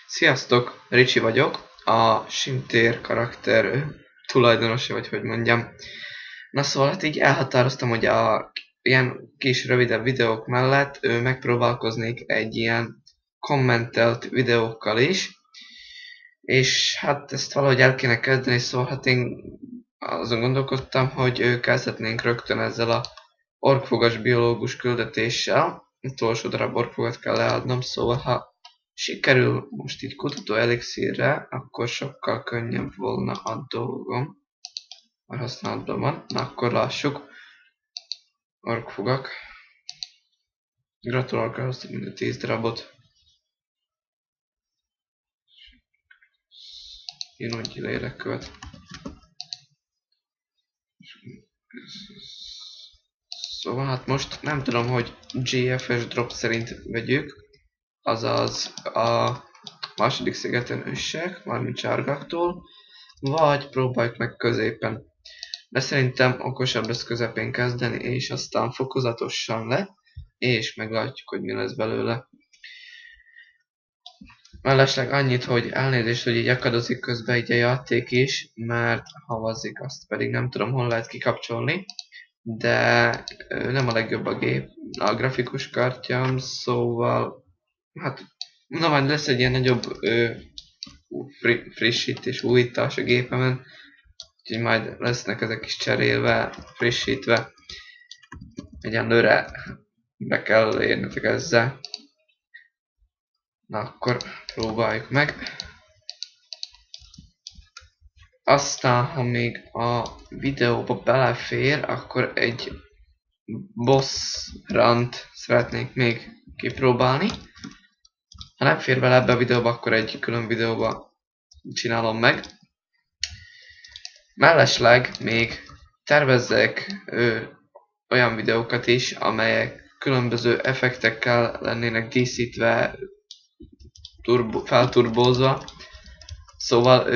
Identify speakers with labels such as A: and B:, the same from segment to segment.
A: Sziasztok, Ricsi vagyok, a Simtér karakter tulajdonosa, vagy hogy mondjam. Na szóval hát így elhatároztam, hogy a ilyen kis rövidebb videók mellett megpróbálkoznék egy ilyen kommentelt videókkal is. És hát ezt valahogy el kéne kezdeni, szóval hát én azon gondolkodtam, hogy kezdhetnénk rögtön ezzel a orkfogas biológus küldetéssel. Utolsó darab orkfogat kell leadnom, szóval ha sikerül most így kutató elixírre, akkor sokkal könnyebb volna a dolgom. Már használatban van. Na akkor lássuk. Orkfogak. Gratulálok, elhoztam mind a 10 darabot. Én úgy lélekkövet. Szóval hát most nem tudom, hogy GFS drop szerint vegyük, azaz a második szigeten ősek, mármint sárgáktól, vagy próbáljuk meg középen. De szerintem okosabb lesz közepén kezdeni, és aztán fokozatosan le, és meglátjuk, hogy mi lesz belőle. Mellesleg annyit, hogy elnézést, hogy így akadozik közben így a játék is, mert havazik, azt pedig nem tudom, hol lehet kikapcsolni. De nem a legjobb a gép, a grafikus kártyám, szóval hát na majd lesz egy ilyen nagyobb frissítés, újítás a gépemen, úgyhogy majd lesznek ezek is cserélve, frissítve. Egyenlőre be kell érnetek ezzel. Na akkor próbáljuk meg. Aztán, ha még a videóba belefér, akkor egy boss runt szeretnék még kipróbálni. Ha nem fér bele ebbe a videóba, akkor egy külön videóba csinálom meg. Mellesleg még tervezzek olyan videókat is, amelyek különböző effektekkel lennének díszítve, felturbózva. Szóval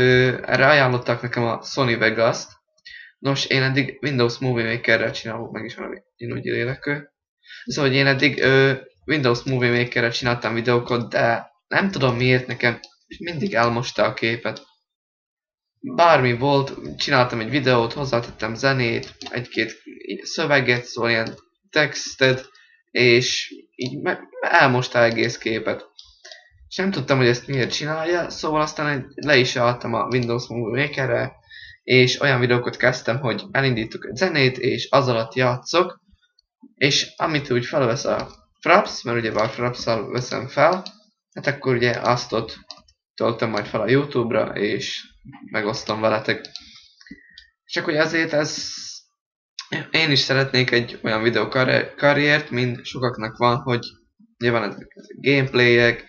A: erre ajánlották nekem a Sony Vegas-t. Nos, én eddig Windows Movie Maker-rel csinálok, meg is valami inúgyi lélekő. Szóval, hogy én eddig Windows Movie Maker-rel csináltam videókat, de nem tudom miért nekem mindig elmosta a képet. Bármi volt, csináltam egy videót, hozzátettem zenét, egy-két szöveget, szóval ilyen textet, és így elmosta egész képet. És nem tudtam, hogy ezt miért csinálja, szóval aztán le is álltam a Windows Movie Maker-re, és olyan videókat kezdtem, hogy elindítok egy zenét, és az alatt játszok, és amit úgy felvesz a Fraps, mert ugye a Fraps-szal veszem fel, hát akkor ugye azt ott töltöm majd fel a YouTube-ra, és megosztom veletek. Csak hogy azért én is szeretnék egy olyan videókarriert, mint sokaknak van, hogy nyilván ezek gameplayek,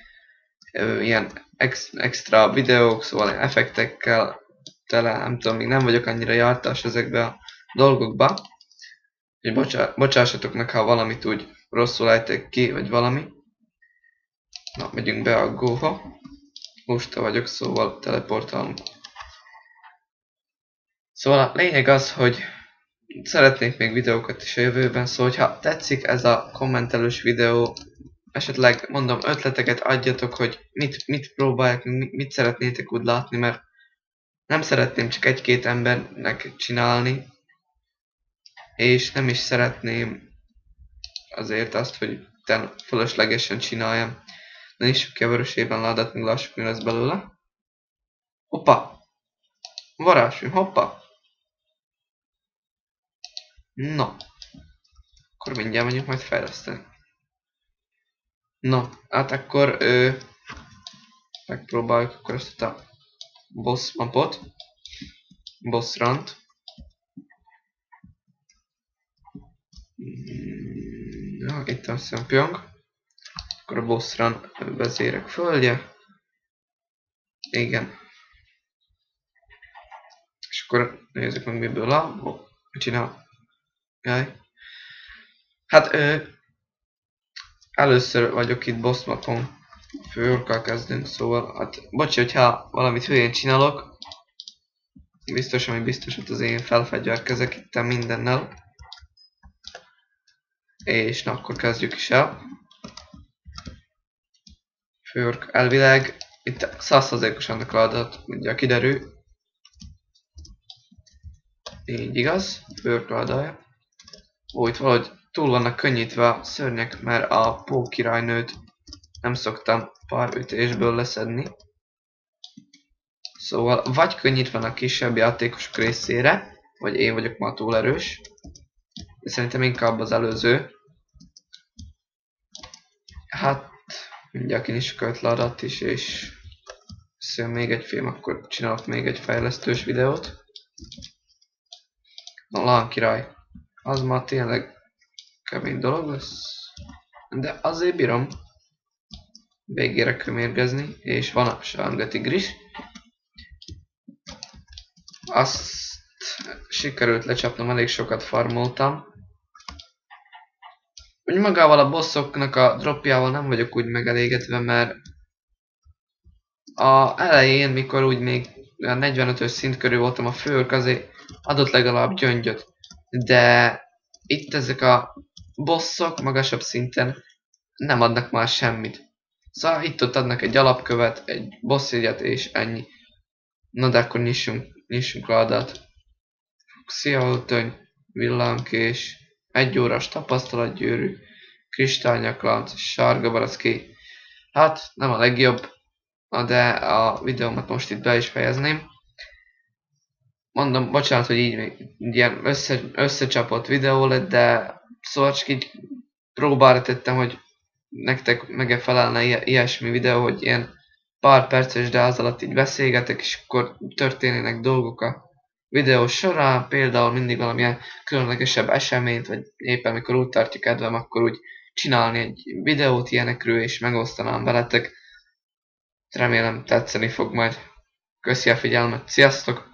A: ilyen extra videók, szóval effektekkel tele, nem tudom, még nem vagyok annyira jártas ezekbe a dolgokba. Úgyhogy bocsássatok meg, ha valamit úgy rosszul ejtek ki, vagy valami. Na, megyünk be a Go-ha. Lusta vagyok, szóval teleportálunk. Szóval a lényeg az, hogy szeretnék még videókat is a jövőben, szóval ha tetszik ez a kommentelős videó, esetleg mondom ötleteket adjatok, hogy mit próbálják, mit szeretnétek úgy látni, mert nem szeretném csak egy-két embernek csinálni, és nem is szeretném azért azt, hogy fölöslegesen csináljam. Na is keverősében ládát, még lássuk, mi lesz belőle. Hoppa! Varázsfilm, hoppa! No. Akkor mindjárt menjünk majd fejleszteni. No, hát akkor megpróbáljuk akkor ezt a boss mapot. Boss runt. Ja, itt a szempjong. Akkor a boss run vezérek földje. Igen. És akkor nézzük meg miből áll. Mit csinál? Jaj. Hát először vagyok itt boss mapon. Főorkkal kezdünk, szóval hát bocsi, hogyha valamit hülyén csinálok. Biztos, ami biztos, hogy az én felfegyverkezek itt mindennel. És na, akkor kezdjük is el. Főork elvileg Itt 100%-osan a kladat, ugye kiderül. Így igaz, főkladalja. Ó, itt valahogy túl vannak könnyítve a szörnyek, mert a pókirálynőt nem szoktam pár ütésből leszedni. Szóval vagy könnyítve van a kisebb játékosok részére, vagy én vagyok ma túl erős. De szerintem inkább az előző. Hát, mindjárt kinyissuk a ötladat is, és összejön még egy film, akkor csinálok még egy fejlesztős videót. Na, Lán király. Az már tényleg kemény dolog lesz. De azért bírom végére kömérgezni, és van a sárgatigris. Azt sikerült lecsapnom, elég sokat farmoltam. Úgy magával a bosszoknak a dropjával nem vagyok úgy megelégedve, mert a elején, mikor úgy még a 45-ös szint körül voltam, a főrk azért adott legalább gyöngyöt. De itt ezek a bosszok magasabb szinten nem adnak már semmit. Szóval itt-ott adnak egy alapkövet, egy bossjegyet és ennyi. Na de akkor nyissunk ládat. Szia öltöny, villámkés, 1 órás tapasztalatgyűrű, kristálynyaklanc, sárga baracki. Hát nem a legjobb, de a videómat most itt be is fejezném. Mondom, bocsánat, hogy így ilyen összecsapott videó lett, de szóval csak így próbára tettem, hogy nektek megfelelne ilyesmi videó, hogy ilyen pár perces, de az alatt így beszélgetek, és akkor történnek dolgok a videó során, például mindig valamilyen különlegesebb eseményt, vagy éppen mikor úgy tartja kedvem, akkor úgy csinálni egy videót ilyenekről, és megosztanám veletek. Remélem tetszeni fog majd. Köszi a figyelmet, sziasztok!